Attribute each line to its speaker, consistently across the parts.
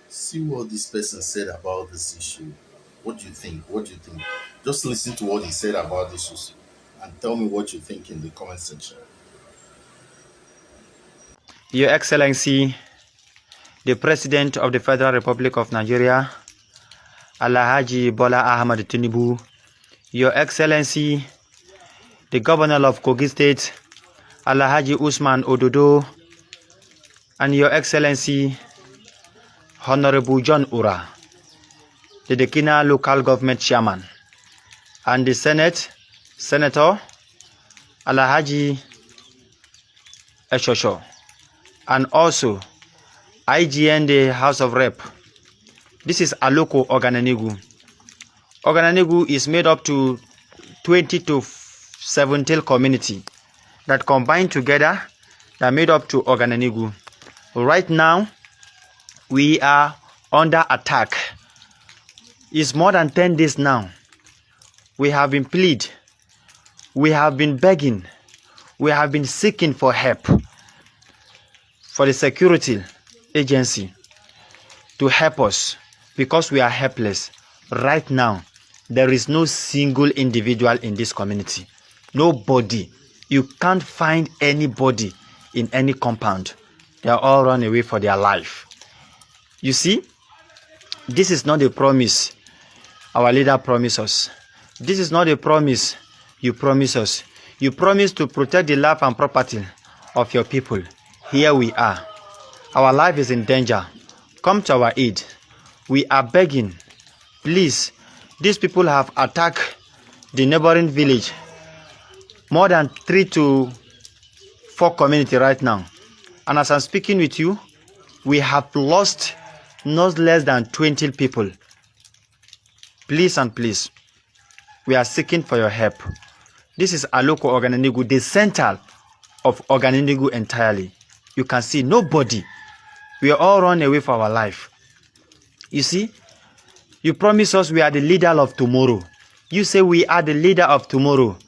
Speaker 1: See what this person said about this issue. What do you think? What do you think? Just listen to what he said about this issue and tell me what you think in the comment section.
Speaker 2: Your Excellency, the President of the Federal Republic of Nigeria, Alhaji Bola Ahmed Tinubu, Your Excellency, the Governor of Kogi State, Alhaji Usman Ododo, and Your Excellency, Honorable John Ura, the Dekina Local Government Chairman, and the Senator Alhaji Eshosho, and also IGN, the House of Rep. This is Aloko Ogananigu. Ogananigu is made up to 20 to 17 community that combine together that made up to Ogananigu. Right now, we are under attack. It's more than 10 days now. We have been pleading, we have been begging, we have been seeking for help for the security agency to help us because we are helpless. Right now, there is no single individual in this community. Nobody. You can't find anybody in any compound. They are all run away for their life. You see, this is not a promise our leader promised us. This is not a promise you promise us. You promise to protect the life and property of your people. Here we are. Our life is in danger. Come to our aid. We are begging. Please, these people have attacked the neighboring village. More than 3 to 4 community right now. And as I'm speaking with you, we have lost not less than 20 people. Please and please, we are seeking for your help. This is Aloko Ogananigu, the center of Ogananigu entirely. You can see nobody. We are all run away for our life. You see, you promise us we are the leader of tomorrow. You say we are the leader of tomorrow.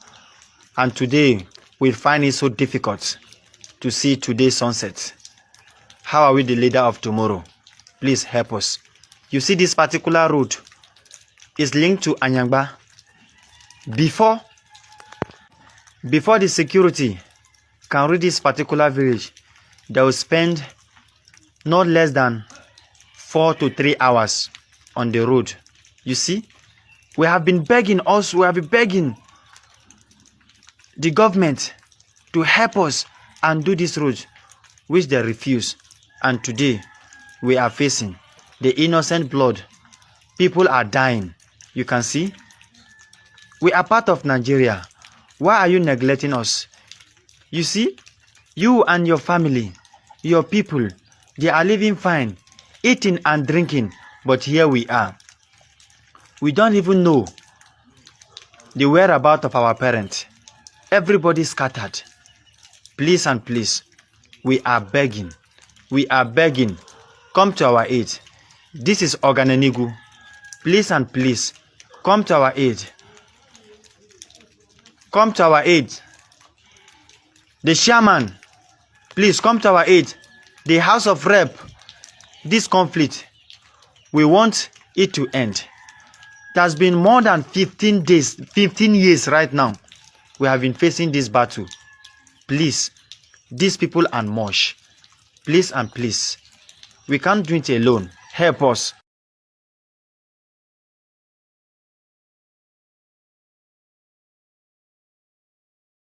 Speaker 2: And today, we find it so difficult to see today's sunset. How are we the leader of tomorrow? Please help us. You see, this particular road is linked to Anyangba. Before the security can reach this particular village, they will spend not less than 4 to 3 hours on the road. You see, we have been begging the government to help us and do this road, which they refuse. And today, we are facing the innocent blood. People are dying. You can see, we are part of Nigeria. Why are you neglecting us? You see, you and your family, your people, they are living fine, eating and drinking, but here we are. We don't even know the whereabouts of our parents. Everybody scattered. Please and please, we are begging. We are begging. Come to our aid. This is Ogananigu. Please and please, come to our aid. Come to our aid. The chairman, please come to our aid. The House of Rep, this conflict, we want it to end. It has been more than 15 days, 15 years right now. We have been facing this battle. Please, these people are much. Please and please, we can't do it alone. Help us.